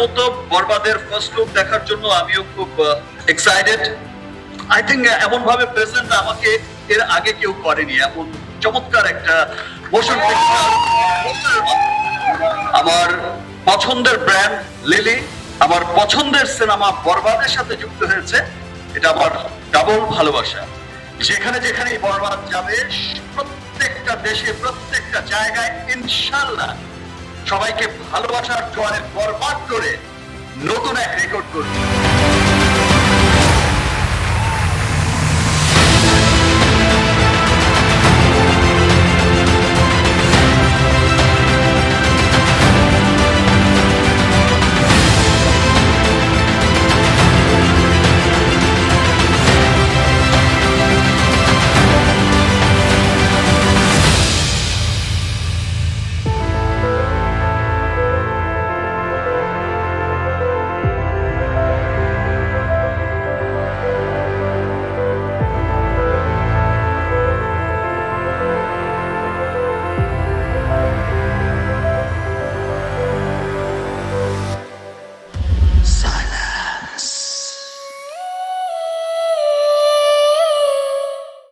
মতো বরবাদের first look দেখার জন্য আমিও খুব এক্সাইটেড। আই থিঙ্ক এমন ভাবে প্রেজেন্ট আমাকে এর আগে কেউ করেনি, এমন চমৎকার একটা মোশন পিকচার। আমার পছন্দের ব্র্যান্ড লিলি, আমার পছন্দের সিনেমা বরবাদের সাথে যুক্ত হয়েছে, এটা আমার ডাবল ভালোবাসা। যেখানে যেখানে বরবাদ যাবে, প্রত্যেকটা দেশে প্রত্যেকটা জায়গায় ইনশাআল্লাহ সবাইকে ভালোবাসার জোয়ারে বরবাদ করে নতুন এক রেকর্ড করবে।